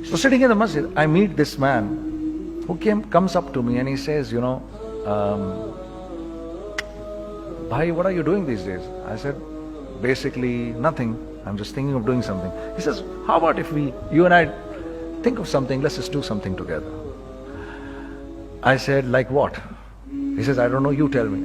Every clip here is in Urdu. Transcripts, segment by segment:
So sitting in the masjid, I meet this man who comes up to me and he says, you know, bhai, what are you doing these days? I said, basically nothing. I'm just thinking of doing something. He says, how about if you and I think of something, let's just do something together. I said, like what? He says, I don't know, you tell me.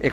1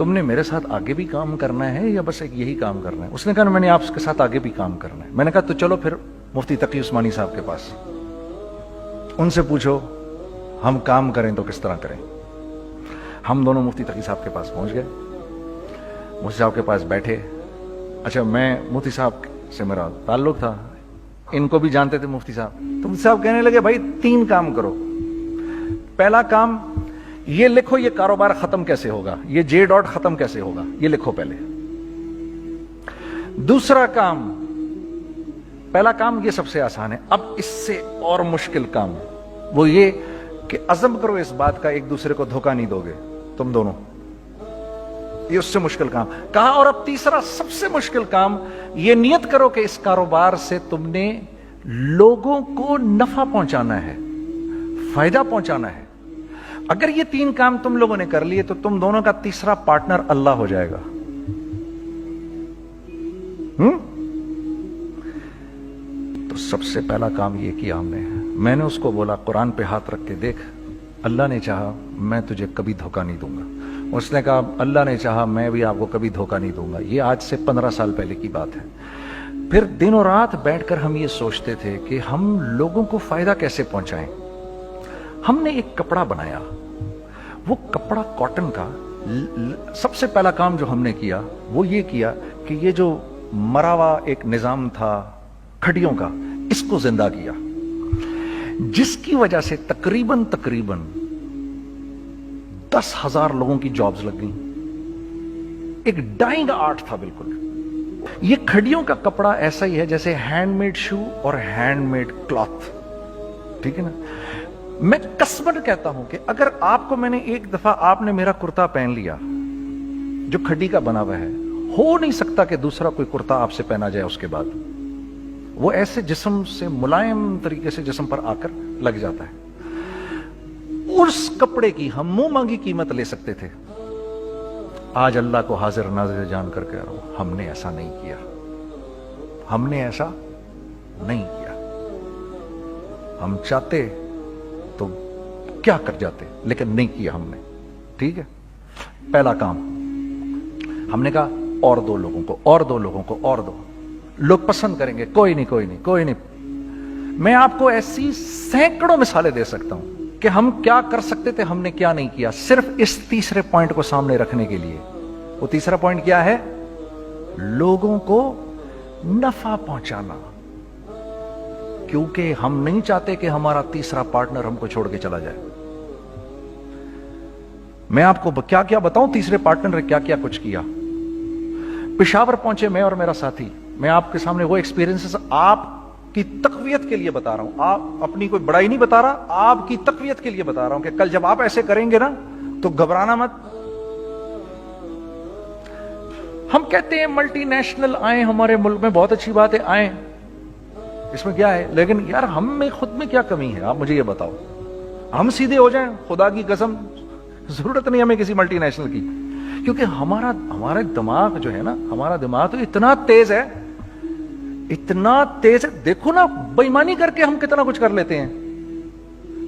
تم نے میرے ساتھ آگے بھی کام کرنا ہے یا بس ایک یہی کام کرنا ہے؟ اس نے کہا میں نے آپ کے ساتھ آگے بھی کام کرنا ہے۔ میں نے کہا تو چلو پھر مفتی تقی عثمانی صاحب کے پاس، ان سے پوچھو ہم کام کریں تو کس طرح کریں۔ ہم دونوں مفتی تقی صاحب کے پاس پہنچ گئے، مفتی صاحب کے پاس بیٹھے۔ اچھا میں مفتی صاحب سے میرا تعلق تھا، ان کو بھی جانتے تھے مفتی صاحب، تو مفتی صاحب کہنے لگے بھائی 3 کام کرو۔ پہلا کام یہ لکھو یہ کاروبار ختم کیسے ہوگا، یہ جے ڈاٹ ختم کیسے ہوگا، یہ لکھو پہلے۔ دوسرا کام، پہلا کام یہ سب سے آسان ہے، اب اس سے اور مشکل کام وہ یہ کہ عزم کرو اس بات کا ایک دوسرے کو دھوکہ نہیں دو گے تم دونوں، یہ اس سے مشکل کام کہا۔ اور اب تیسرا سب سے مشکل کام، یہ نیت کرو کہ اس کاروبار سے تم نے لوگوں کو نفع پہنچانا ہے، فائدہ پہنچانا ہے۔ اگر یہ 3 کام تم لوگوں نے کر لیے تو تم دونوں کا تیسرا پارٹنر اللہ ہو جائے گا۔ تو سب سے پہلا کام یہ کیا ہم نے، میں نے اس کو بولا قرآن پہ ہاتھ رکھ کے دیکھ، اللہ نے چاہا میں تجھے کبھی دھوکہ نہیں دوں گا۔ اس نے کہا اللہ نے چاہا میں بھی آپ کو کبھی دھوکہ نہیں دوں گا۔ یہ آج سے 15 سال پہلے کی بات ہے۔ پھر دن اور رات بیٹھ کر ہم یہ سوچتے تھے کہ ہم لوگوں کو فائدہ کیسے پہنچائیں۔ ہم نے ایک کپڑا بنایا، وہ کپڑا کاٹن کا۔ سب سے پہلا کام جو ہم نے کیا وہ یہ کیا کہ یہ جو مرا ہوا ایک نظام تھا کھڑیوں کا، اس کو زندہ کیا، جس کی وجہ سے تقریباً 10,000 لوگوں کی جابز لگ گئیں۔ ایک ڈائنگ آرٹ تھا بالکل۔ یہ کھڑیوں کا کپڑا ایسا ہی ہے جیسے ہینڈ میڈ شو اور ہینڈ میڈ کلاتھ، ٹھیک ہے نا۔ میں قسماً کہتا ہوں کہ اگر آپ کو میں نے ایک دفعہ آپ نے میرا کرتا پہن لیا جو کھڑی کا بنا ہوا ہے، ہو نہیں سکتا کہ دوسرا کوئی کرتا آپ سے پہنا جائے اس کے بعد۔ وہ ایسے جسم سے ملائم طریقے سے جسم پر آ کر لگ جاتا ہے۔ اس کپڑے کی ہم منہ مانگی قیمت لے سکتے تھے۔ آج اللہ کو حاضر ناظر جان کر کہہ رہا ہوں، ہم نے ایسا نہیں کیا، ہم نے ایسا نہیں کیا۔ ہم چاہتے تو کیا کر جاتے، لیکن نہیں کیا ہم نے، ٹھیک ہے۔ پہلا کام ہم نے کہا اور 2 لوگوں کو، اور 2 لوگوں کو، اور 2 لوگ پسند کریں گے، کوئی نہیں کوئی نہیں کوئی نہیں۔ میں آپ کو ایسی سینکڑوں مثالیں دے سکتا ہوں کہ ہم کیا کر سکتے تھے، ہم نے کیا نہیں کیا، صرف اس تیسرے پوائنٹ کو سامنے رکھنے کے لیے۔ وہ تیسرا پوائنٹ کیا ہے؟ لوگوں کو نفع پہنچانا، کیونکہ ہم نہیں چاہتے کہ ہمارا تیسرا پارٹنر ہم کو چھوڑ کے چلا جائے۔ میں آپ کو کیا کیا بتاؤں، تیسرے پارٹنر نے کیا کیا کچھ کیا۔ پشاور پہنچے میں اور میرا ساتھی، میں آپ کے سامنے وہ ایکسپیرینسز آپ کی تقویت کے لیے بتا رہا ہوں، آپ اپنی کوئی بڑائی نہیں بتا رہا، آپ کی تقویت کے لیے بتا رہا ہوں کہ کل جب آپ ایسے کریں گے نا تو گھبرانا مت۔ ہم کہتے ہیں ملٹی نیشنل آئیں ہمارے ملک میں، بہت اچھی بات ہے، آئیں، اس میں کیا ہے، لیکن یار ہم میں خود میں کیا کمی ہے، آپ مجھے یہ بتاؤ۔ ہم سیدھے ہو جائیں، خدا کی قسم ضرورت نہیں ہمیں کسی ملٹی نیشنل کی، کیونکہ ہمارا دماغ جو ہے نا، ہمارا دماغ تو اتنا تیز ہے، اتنا تیز ہے، دیکھو نا بے ایمانی کر کے ہم کتنا کچھ کر لیتے ہیں۔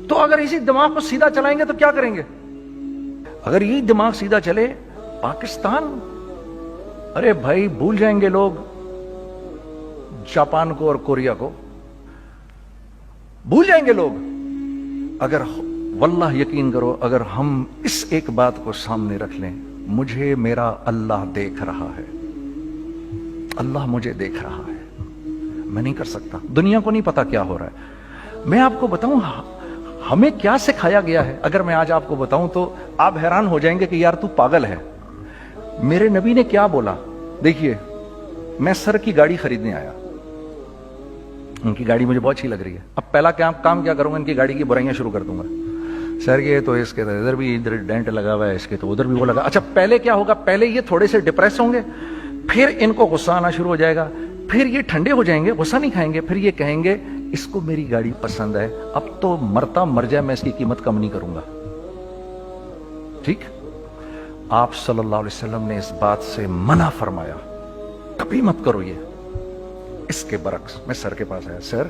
تو اگر اسی دماغ کو سیدھا چلائیں گے تو کیا کریں گے؟ اگر یہ دماغ سیدھا چلے، پاکستان، ارے بھائی بھول جائیں گے لوگ جاپان کو اور کوریا کو، بھول جائیں گے لوگ۔ اگر واللہ یقین کرو، اگر ہم اس ایک بات کو سامنے رکھ لیں، مجھے میرا اللہ دیکھ رہا ہے، اللہ مجھے دیکھ رہا ہے، میں نہیں کر سکتا، دنیا کو نہیں پتا کیا ہو رہا ہے۔ میں آپ کو بتاؤں ہمیں کیا سکھایا گیا ہے، اگر میں آج آپ کو بتاؤں تو آپ حیران ہو جائیں گے کہ یار تو پاگل ہے۔ میرے نبی نے کیا بولا؟ دیکھیے، میں سر کی گاڑی خریدنے آیا، ان کی گاڑی مجھے بہت اچھی لگ رہی ہے، اب پہلا کام کیا کروں گا، ان کی گاڑی کی برائیاں شروع کر دوں گا، سر یہ تو اس کے ادھر بھی ادھر ڈینٹ لگا ہوا ہے، اس کے تو ادھر بھی وہ لگا۔ اچھا پہلے کیا ہوگا، پہلے یہ تھوڑے سے ڈپریس ہوں گے، پھر ان کو غصہ آنا شروع ہو جائے گا، پھر یہ ٹھنڈے ہو جائیں گے، غصہ نہیں کھائیں گے، پھر یہ کہیں گے اس کو میری گاڑی پسند ہے، اب تو مرتا مر جائے میں اس کی قیمت کم نہیں کروں گا، ٹھیک۔ آپ صلی اللہ علیہ وسلم نے اس بات سے منع فرمایا، کبھی مت کرو یہ۔ اس کے برعکس میں سر کے پاس آیا، سر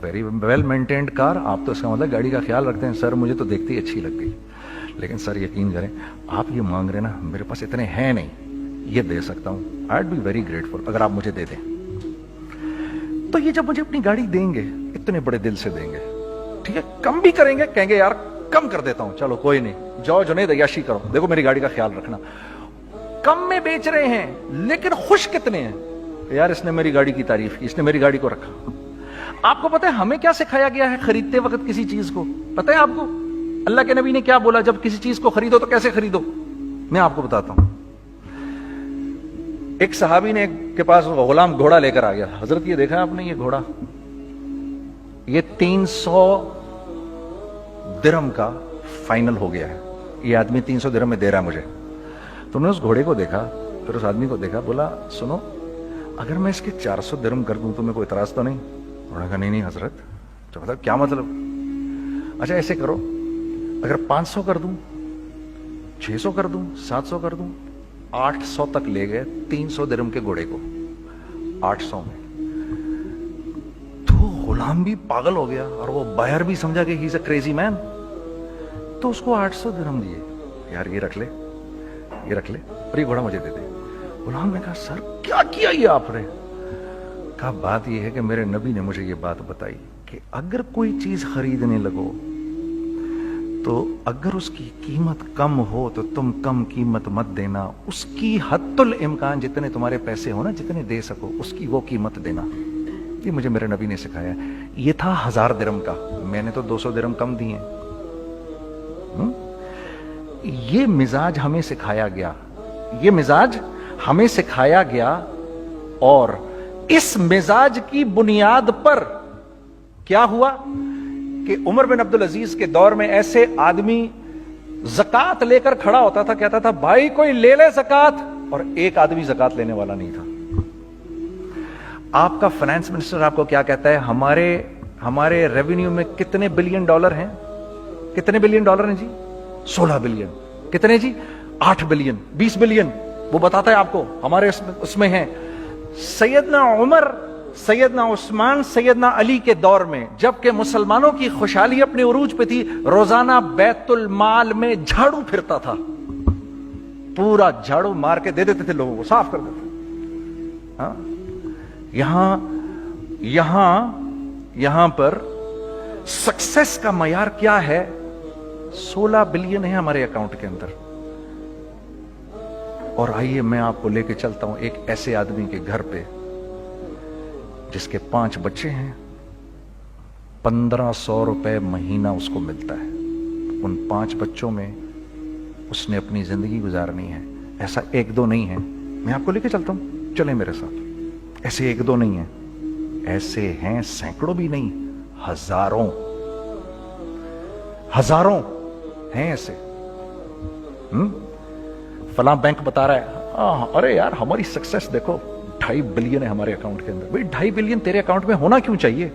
ویری ویل مینٹینڈ کار، آپ تو اس کا مطلب گاڑی کا خیال رکھتے ہیں، سر مجھے تو دیکھتے ہی اچھی لگ گئی، لیکن سر یقین کریں آپ یہ مانگ رہے نا, میرے پاس اتنے ہیں نہیں, یہ دے سکتا ہوں, I would be very grateful اگر آپ مجھے دے دیں. تو یہ جب مجھے اپنی گاڑی دیں گے اتنے بڑے دل سے دیں گے, ٹھیک ہے, کم بھی کریں گے, کہیں گے یار کم کر دیتا ہوں, چلو کوئی نہیں, جاؤ جنید عیاشی کرو, دیکھو میری گاڑی کا خیال رکھنا. کم میں بیچ رہے ہیں لیکن خوش کتنے ہیں کہ یار اس نے میری گاڑی کی تعریف کی, اس نے میری گاڑی کو رکھا. آپ کو پتہ ہے ہمیں کیا سکھایا گیا ہے خریدتے وقت کسی چیز کو؟ پتہ ہے آپ کو اللہ کے نبی نے کیا بولا جب کسی چیز کو خریدو تو کیسے خریدو؟ میں آپ کو بتاتا ہوں. ایک صحابی نے کے پاس غلام گھوڑا لے کر آ گیا. حضرت یہ دیکھا آپ نے, یہ گھوڑا یہ 300 درہم کا فائنل ہو گیا ہے, یہ آدمی 300 درہم میں دے رہا ہے مجھے. تو نے اس گھوڑے کو دیکھا, پھر اس آدمی کو دیکھا, بولا سنو اگر میں اس کے 400 درہم کر دوں تو میں کوئی اعتراض تو نہیں؟ انہوں نے کہا نہیں حضرت. تو مطلب کیا مطلب؟ اچھا ایسے کرو, اگر 500 کر دوں, 600 کر دوں, 700 کر دوں. 800 تک لے گئے 300 درہم کے گھوڑے کو, 800 میں. تو غلام بھی پاگل ہو گیا اور وہ بائر بھی سمجھا کہ ہی از اے کریزی مین. تو اس کو 800 درہم دیے, یار یہ رکھ لے, یہ رکھ لے, اور یہ گھوڑا مجھے دے دے. غلام نے کہا سر کیا کیا یہ آپ نے؟ کہا بات یہ ہے کہ میرے نبی نے مجھے یہ بات بتائی کہ اگر کوئی چیز خریدنے لگو تو اگر اس کی قیمت کم ہو تو تم کم قیمت مت دینا, اس کی حد الامکان جتنے تمہارے پیسے ہو نا, جتنے دے سکو اس کی وہ قیمت دینا. یہ مجھے میرے نبی نے سکھایا. یہ تھا 1000 درہم کا, میں نے تو 200 درہم کم دیے. یہ مزاج ہمیں سکھایا گیا, یہ مزاج ہمیں سکھایا گیا, اور اس مزاج کی بنیاد پر کیا ہوا کہ عمر بن عبدالعزیز کے دور میں ایسے آدمی زکات لے کر کھڑا ہوتا تھا, کہتا تھا بھائی کوئی لے لے زکات, اور ایک آدمی زکات لینے والا نہیں تھا. آپ کا فائنانس منسٹر آپ کو کیا کہتا ہے؟ ہمارے ریونیو میں کتنے بلین ڈالر ہیں؟ کتنے بلین ڈالر ہیں جی؟ 16 بلین. کتنے جی؟ 8 بلین, 20 بلین. وہ بتاتا ہے آپ کو ہمارے اس میں ہیں. سیدنا عمر, سیدنا عثمان, سیدنا علی کے دور میں جبکہ مسلمانوں کی خوشحالی اپنے عروج پہ تھی, روزانہ بیت المال میں جھاڑو پھرتا تھا, پورا جھاڑو مار کے دے دیتے تھے لوگوں کو, صاف کر دیتے. ہاں یہاں پر سکسیس کا معیار کیا ہے؟ 16 بلین ہے ہمارے اکاؤنٹ کے اندر. اور آئیے میں آپ کو لے کے چلتا ہوں ایک ایسے آدمی کے گھر پہ جس کے 5 بچے ہیں, 1500 روپے مہینہ اس کو ملتا ہے. ان 5 بچوں میں اس نے اپنی زندگی گزارنی ہے. ایسا 1-2 نہیں ہے, میں آپ کو لے کے چلتا ہوں, چلیں میرے ساتھ. ایسے 1-2 نہیں ہیں, ایسے ہیں سینکڑوں بھی نہیں, ہزاروں ہیں ایسے. فلاں بینک بتا رہا ہے ارے یار ہماری سکسیس دیکھو 2.5 بلین ہے ہمارے اکاؤنٹ کے اندر. بھائی 2.5 بلین تیرے اکاؤنٹ میں ہونا کیوں چاہیے؟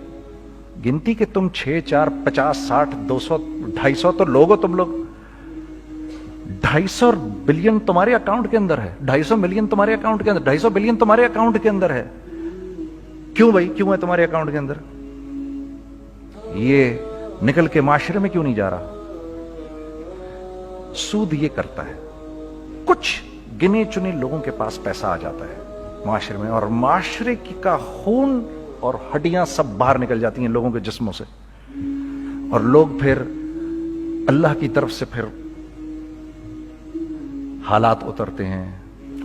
گنتی کہ تم 6 4 50 60 200 250 تو لوگ ہو تم لوگ. 250 بلین تمہارے اکاؤنٹ کے اندر ہے, 250 ملین تمہارے اکاؤنٹ کے اندر, 250 بلین تمہارے اکاؤنٹ کے اندر ہے. کیوں بھائی, کیوں ہے تمہارے اکاؤنٹ کے اندر؟ یہ نکل کے معاشرے میں کیوں نہیں جا رہا؟ سود یہ کرتا ہے, کچھ گنے چنے لوگوں کے پاس پیسہ آ جاتا ہے معاشرے میں, اور معاشرے کا خون اور ہڈیاں سب باہر نکل جاتی ہیں لوگوں کے جسموں سے, اور لوگ پھر اللہ کی طرف سے پھر حالات اترتے ہیں,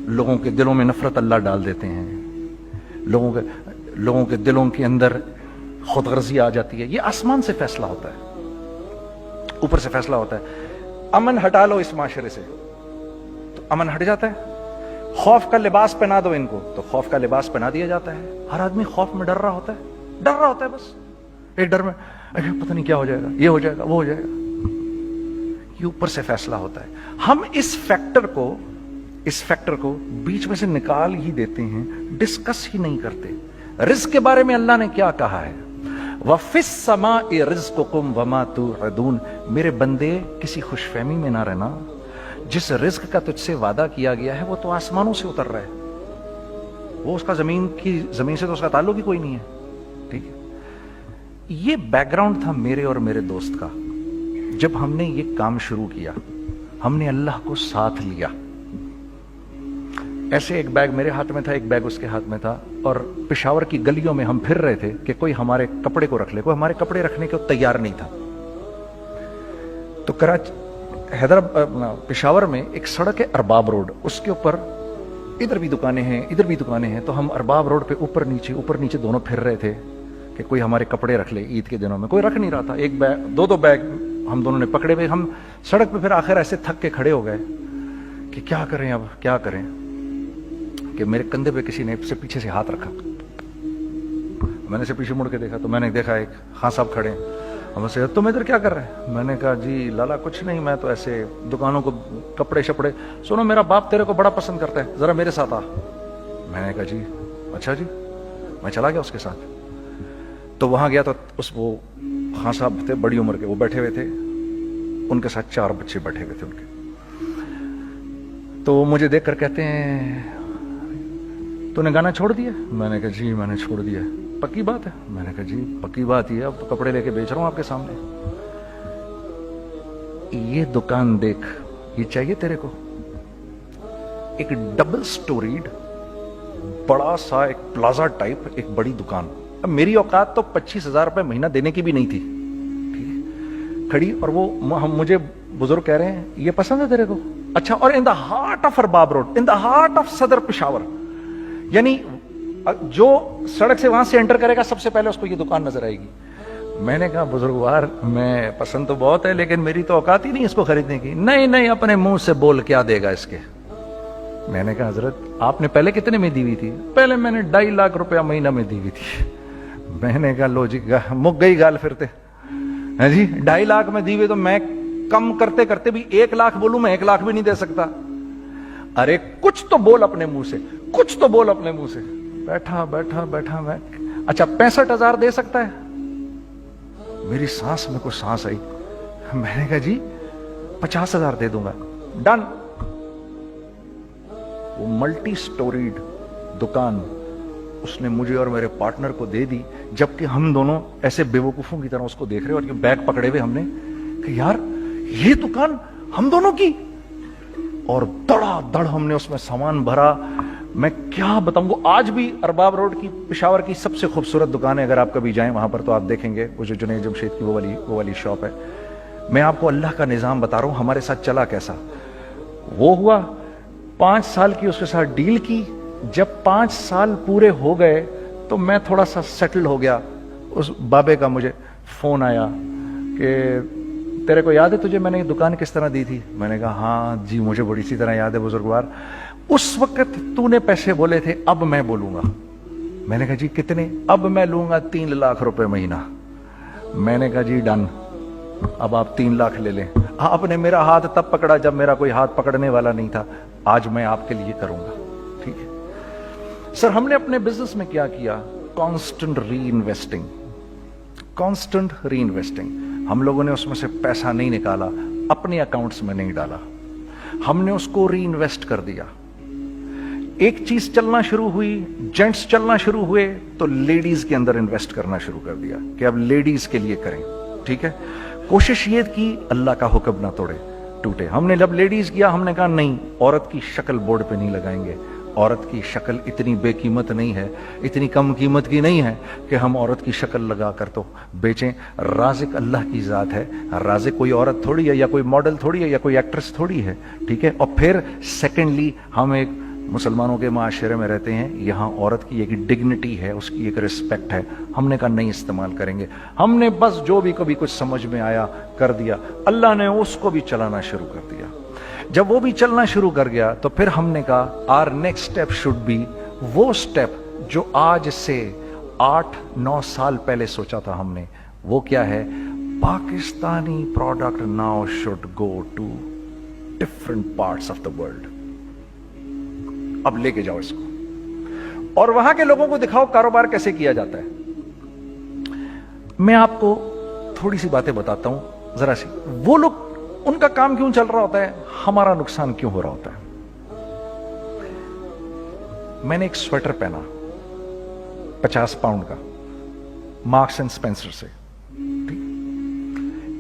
لوگوں کے دلوں میں نفرت اللہ ڈال دیتے ہیں, لوگوں کے دلوں کے اندر خود غرضی آ جاتی ہے. یہ آسمان سے فیصلہ ہوتا ہے, اوپر سے فیصلہ ہوتا ہے. امن ہٹا لو اس معاشرے سے تو امن ہٹ جاتا ہے. خوف کا لباس پہنا دو ان کو تو خوف کا لباس پہنا دیا جاتا ہے. ہر آدمی خوف میں ڈر رہا ہوتا ہے, بس ایک ڈر میں پتہ نہیں کیا ہو جائے گا, یہ ہو جائے گا, وہ ہو جائے گا. یہ اوپر سے فیصلہ ہوتا ہے. ہم اس فیکٹر کو بیچ میں سے نکال ہی دیتے ہیں, ڈسکس ہی نہیں کرتے. رزق کے بارے میں اللہ نے کیا کہا ہے؟ وَفِي السَّمَاءِ رِزْقُكُمْ وَمَا تُوعَدُونَ. میرے بندے کسی خوش فہمی میں نہ رہنا, جس رزق کا تجھ سے وعدہ کیا گیا ہے وہ تو آسمانوں سے اتر رہا ہے, وہ اس کا زمین سے تو اس کا تعلق ہی کوئی نہیں ہے. ٹھیک ہے, یہ بیک گراؤنڈ تھا میرے اور میرے دوست کا. جب ہم نے یہ کام شروع کیا ہم نے اللہ کو ساتھ لیا. ایسے ایک بیگ میرے ہاتھ میں تھا, ایک بیگ اس کے ہاتھ میں تھا, اور پشاور کی گلیوں میں ہم پھر رہے تھے کہ کوئی ہمارے کپڑے کو رکھ لے. کوئی ہمارے کپڑے رکھنے کو تیار نہیں تھا. تو پشاور میں ایک سڑک ہے ارباب روڈ, اس کے اوپر ادھر بھی دکانیں ہیں ادھر بھی دکانیں ہیں. تو ہم ارباب روڈ پہ اوپر نیچے دونوں پھر رہے تھے کہ کوئی ہمارے کپڑے رکھ لے. عید کے دنوں میں کوئی رکھ نہیں رہا تھا. ایک بیگ دو بیگ ہم دونوں نے پکڑے ہوئے. ہم سڑک پہ پھر آخر ایسے تھک کے کھڑے ہو گئے کہ کیا کریں, اب کیا کریں, کہ میرے کندھے پہ کسی نے سے پیچھے سے ہاتھ رکھا. میں نے سے پیچھے مڑ کے دیکھا تو میں نے دیکھا ایک خان صاحب کھڑے ہیں. ہم سے تم ادھر کیا کر رہے ہیں؟ میں نے کہا جی لالا کچھ نہیں, میں تو ایسے دکانوں کو کپڑے شپڑے. سنو میرا باپ تیرے کو بڑا پسند کرتا ہے, ذرا میرے ساتھ آ. میں نے کہا جی اچھا جی. میں چلا گیا اس کے ساتھ. تو وہاں گیا تو وہ خان صاحب تھے بڑی عمر کے, وہ بیٹھے ہوئے تھے, ان کے ساتھ 4 بچے بیٹھے ہوئے تھے ان کے. تو وہ مجھے دیکھ کر کہتے ہیں تو نے گانا چھوڑ دیا؟ میں نے کہا جی میں نے چھوڑ دیا. پکی بات ہے؟ میں نے کہا جی پکی بات ہی ہے, اب کپڑے لے کے بیچ رہا ہوں آپ کے سامنے. یہ دکان دیکھ, یہ چاہیے تیرے کو؟ ایک ڈبل سٹوریڈ بڑا سا ایک پلازا ٹائپ ایک بڑی دکان. اب میری اوقات تو 25,000 روپے مہینہ دینے کی بھی نہیں تھی. کھڑی, اور وہ مجھے بزرگ کہہ رہے ہیں یہ پسند ہے تیرے کو؟ اچھا. اور in the heart of Arbab road, in the heart of Saddar Peshawar, یعنی جو سڑک سے وہاں سے انٹر کرے گا سب سے پہلے اس کو یہ دکان نظر آئے گی. میں نے کہا بزرگوار میں پسند تو بہت ہے لیکن میری تو اوقات ہی نہیں اس کو خریدنے کی. نہیں اپنے منہ سے بول کیا دے گا اس کے. میں نے کہا حضرت آپ نے پہلے کتنے میں دی ہوئی تھی؟ پہلے میں نے 2.5 لاکھ روپیہ مہینہ میں دی ہوئی تھی. میں نے کہا لو جی مک گئی گال پھرتے جی. 2.5 لاکھ میں دی ہوئی تو میں کم کرتے کرتے بھی 1 لاکھ بولوں, میں 1 لاکھ بھی نہیں دے سکتا. ارے کچھ تو بول اپنے منہ سے, کچھ تو بول اپنے منہ سے. بیٹھا میں اچھا 65,000 دے سکتا ہے؟ میری سانس میں کوئی سانس آئی. میں نے کہا جی 50,000 دے دوں گا. ڈن. وہ ملٹی سٹوریڈ دکان اس نے مجھے اور میرے پارٹنر کو دے دی, جبکہ ہم دونوں ایسے بیوقوفوں کی طرح اس کو دیکھ رہے, اور یہ بیگ پکڑے ہوئے ہم نے کہ یار یہ دکان ہم دونوں کی. اور دڑا دڑ ہم نے اس میں سامان بھرا. میں کیا بتاؤں, وہ آج بھی ارباب روڈ کی پشاور کی سب سے خوبصورت دکان ہے. اگر آپ کبھی جائیں وہاں پر تو آپ دیکھیں گے وہ جو جنید جمشید کی وہ والی شاپ ہے. میں آپ کو اللہ کا نظام بتا رہا ہوں ہمارے ساتھ چلا کیسا. وہ ہوا 5 سال کی اس کے ساتھ ڈیل کی. جب 5 سال پورے ہو گئے تو میں تھوڑا سا سیٹل ہو گیا. اس بابے کا مجھے فون آیا کہ تیرے کو یاد ہے تجھے میں نے یہ دکان کس طرح دی تھی؟ میں نے کہا ہاں جی مجھے بڑی سی طرح یاد ہے بزرگوار. اس وقت تو نے پیسے بولے تھے, اب میں بولوں گا. میں نے کہا جی کتنے؟ اب میں لوں گا 3 لاکھ روپے مہینہ. میں نے کہا جی ڈن, اب آپ 3 لاکھ لے لیں. آپ نے میرا ہاتھ تب پکڑا جب میرا کوئی ہاتھ پکڑنے والا نہیں تھا. آج میں آپ کے لیے کروں گا. ٹھیک ہے سر. ہم نے اپنے بزنس میں کیا کیا؟ کانسٹنٹ ری انویسٹنگ. ہم لوگوں نے اس میں سے پیسہ نہیں نکالا, اپنے اکاؤنٹس میں نہیں ڈالا, ہم نے اس کو ری انویسٹ کر دیا. ایک چیز چلنا شروع ہوئی, جینٹس چلنا شروع ہوئے تو لیڈیز کے اندر انویسٹ کرنا شروع کر دیا کہ اب لیڈیز کے لیے کریں. ٹھیک ہے. کوشش یہ کی اللہ کا حکم نہ ٹوٹے. ہم نے جب لیڈیز کیا ہم نے کہا نہیں, عورت کی شکل بورڈ پہ نہیں لگائیں گے. عورت کی شکل اتنی بے قیمت نہیں ہے, اتنی کم قیمت کی نہیں ہے کہ ہم عورت کی شکل لگا کر تو بیچیں. رازق اللہ کی ذات ہے. رازق کوئی عورت تھوڑی ہے, یا کوئی ماڈل تھوڑی ہے, یا کوئی ایکٹریس تھوڑی ہے. ٹھیک ہے. اور پھر سیکنڈلی ہم ایک مسلمانوں کے معاشرے میں رہتے ہیں, یہاں عورت کی ایک ڈگنیٹی ہے, اس کی ایک رسپیکٹ ہے. ہم نے کہا نہیں استعمال کریں گے. ہم نے بس جو بھی کبھی کچھ سمجھ میں آیا کر دیا. اللہ نے اس کو بھی چلانا شروع کر دیا. جب وہ بھی چلنا شروع کر گیا تو پھر ہم نے کہا our next step should be وہ اسٹیپ جو آج سے 8-9 سال پہلے سوچا تھا ہم نے. وہ کیا ہے؟ Pakistani product now should go to different parts of the world. اب لے کے جاؤ اس کو اور وہاں کے لوگوں کو دکھاؤ کاروبار کیسے کیا جاتا ہے. میں آپ کو تھوڑی سی باتیں بتاتا ہوں ذرا سی. وہ لوگ ان کا کام کیوں چل رہا ہوتا ہے, ہمارا نقصان کیوں ہو رہا ہوتا ہے. میں نے ایک سویٹر پہنا 50 پاؤنڈ کا, مارکس اینڈ اسپینسر سے.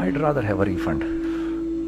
I'd rather have a refund।